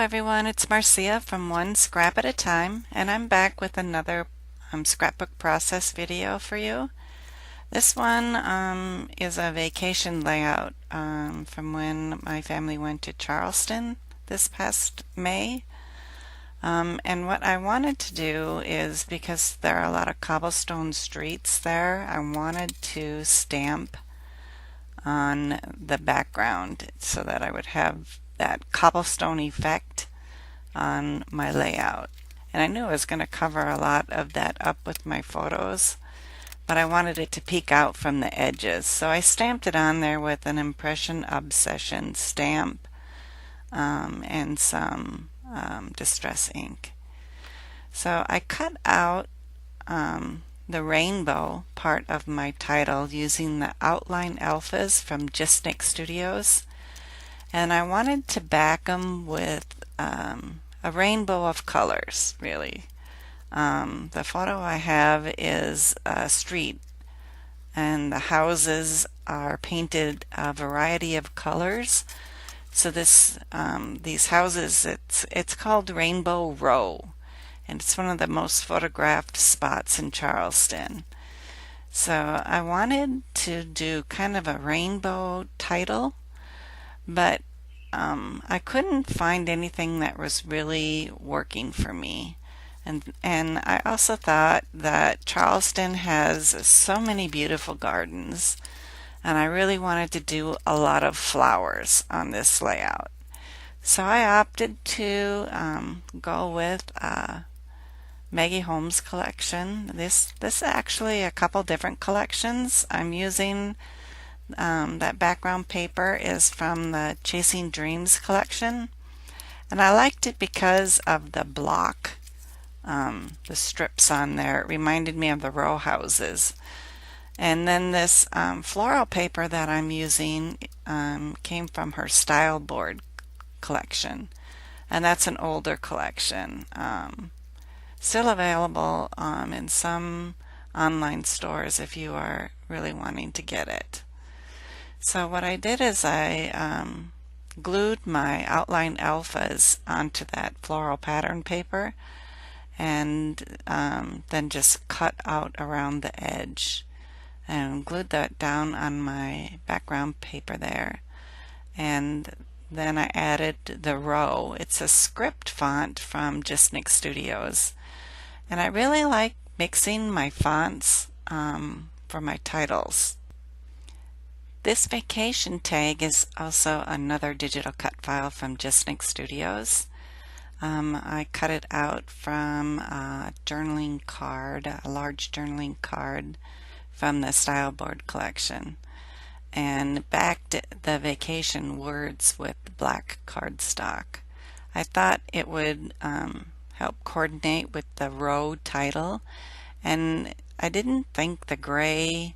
everyone, it's Marcia from One Scrap at a Time, and I'm back with another scrapbook process video for you. This one is a vacation layout from when my family went to Charleston this past May. And what I wanted to do is, because there are a lot of cobblestone streets there, I wanted to stamp on the background so that I would have that cobblestone effect on my layout. And I knew I was going to cover a lot of that up with my photos, but I wanted it to peek out from the edges. So I stamped it on there with an Impression Obsession stamp and some distress ink. So I cut out the rainbow part of my title using the outline alphas from JustNick Studios, and I wanted to back them with a rainbow of colors, really. The photo I have is a street, and the houses are painted a variety of colors. So these houses, it's called Rainbow Row, and it's one of the most photographed spots in Charleston. So I wanted to do kind of a rainbow title, but I couldn't find anything that was really working for me. And I also thought that Charleston has so many beautiful gardens, and I really wanted to do a lot of flowers on this layout. So I opted to go with Maggie Holmes collection. This is actually a couple different collections. I'm using that background paper is from the Chasing Dreams collection, and I liked it because of the block, the strips on there. It reminded me of the row houses. And then this floral paper that I'm using came from her Style Board collection, and that's an older collection. Still available in some online stores if you are really wanting to get it. So what I did is I glued my outline alphas onto that floral pattern paper, and then just cut out around the edge and glued that down on my background paper there. And then I added the row. It's a script font from JustNick Studios, and I really like mixing my fonts for my titles. This vacation tag is also another digital cut file from JustNick Studios. I cut it out from a journaling card, a large journaling card from the Style Board collection, and backed the vacation words with black cardstock. I thought it would help coordinate with the row title, and I didn't think the gray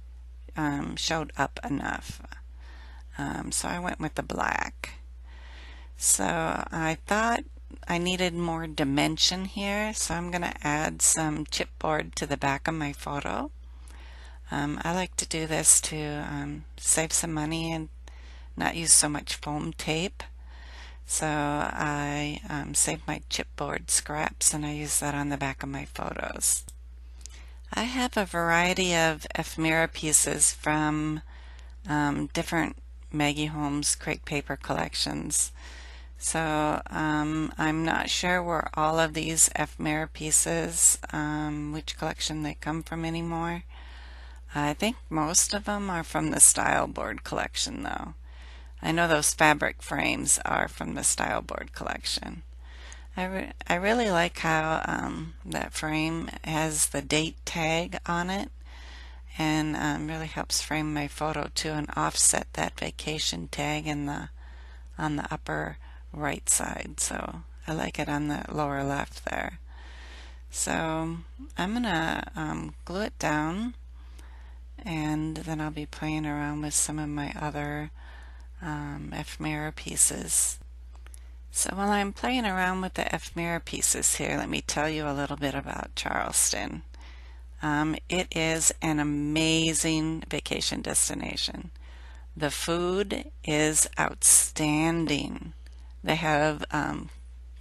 showed up enough, so I went with the black. So I thought I needed more dimension here, so I'm going to add some chipboard to the back of my photo. I like to do this to save some money and not use so much foam tape. So I save my chipboard scraps and I use that on the back of my photos. I have a variety of ephemera pieces from different Maggie Holmes Crate Paper collections. So I'm not sure where all of these ephemera pieces, which collection they come from anymore. I think most of them are from the Style Board collection, though. I know those fabric frames are from the Style Board collection. I really like how that frame has the date tag on it, and really helps frame my photo too, and offset that vacation tag on the upper right side. So I like it on the lower left there. So I'm gonna glue it down, and then I'll be playing around with some of my other ephemera pieces. So while I'm playing around with the ephemera pieces here, let me tell you a little bit about Charleston. It is an amazing vacation destination. The food is outstanding. They have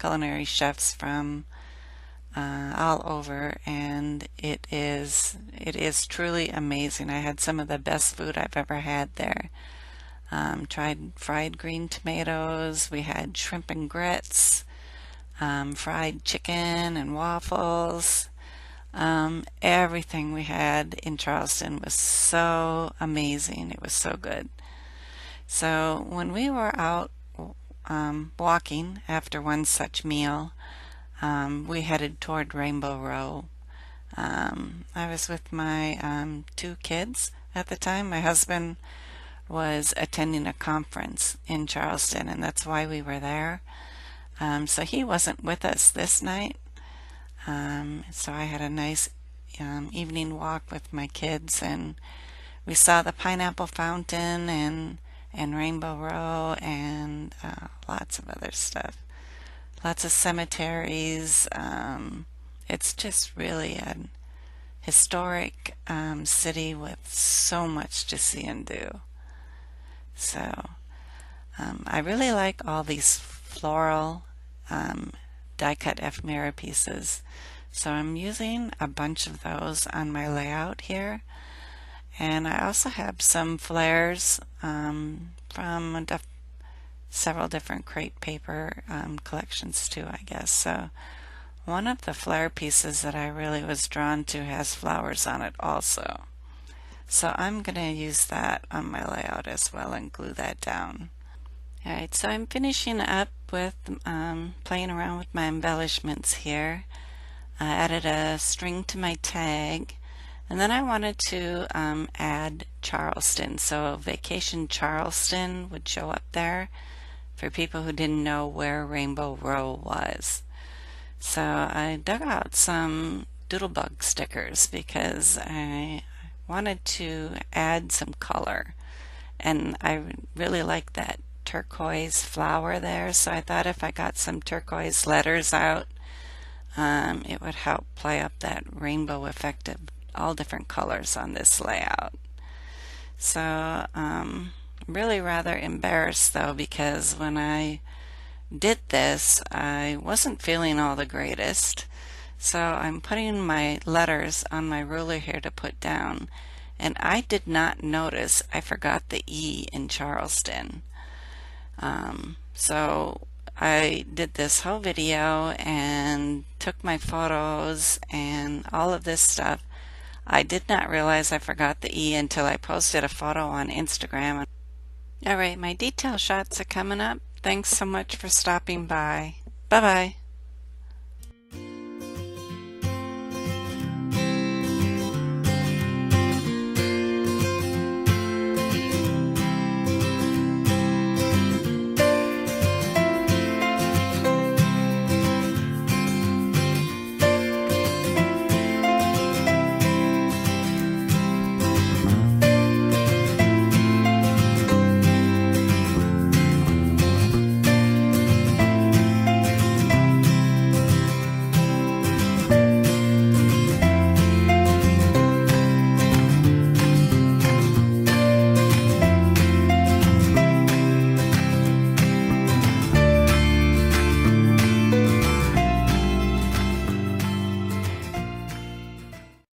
culinary chefs from all over, and it is truly amazing. I had some of the best food I've ever had there. Tried fried green tomatoes. We had shrimp and grits, fried chicken and waffles. Everything we had in Charleston was so amazing. It was so good. So when we were out walking after one such meal, we headed toward Rainbow Row. I was with my two kids at the time. My husband was attending a conference in Charleston, and that's why we were there. So he wasn't with us this night. So I had a nice evening walk with my kids, and we saw the Pineapple Fountain and Rainbow Row and lots of other stuff. Lots of cemeteries. It's just really a historic city with so much to see and do. So I really like all these floral die-cut ephemera pieces. So I'm using a bunch of those on my layout here. And I also have some flares from several different crate paper collections too, I guess. So one of the flare pieces that I really was drawn to has flowers on it also. So I'm going to use that on my layout as well and glue that down. Alright, so I'm finishing up with playing around with my embellishments here. I added a string to my tag, and then I wanted to add Charleston, so Vacation Charleston would show up there for people who didn't know where Rainbow Row was. So I dug out some doodlebug stickers because I wanted to add some color, and I really like that turquoise flower there, so I thought if I got some turquoise letters out, it would help play up that rainbow effect of all different colors on this layout. So I'm really rather embarrassed though, because when I did this I wasn't feeling all the greatest. So I'm putting my letters on my ruler here to put down, and I did not notice I forgot the E in Charleston. So I did this whole video and took my photos and all of this stuff. I did not realize I forgot the E until I posted a photo on Instagram. Alright, my detail shots are coming up. Thanks so much for stopping by. Bye bye.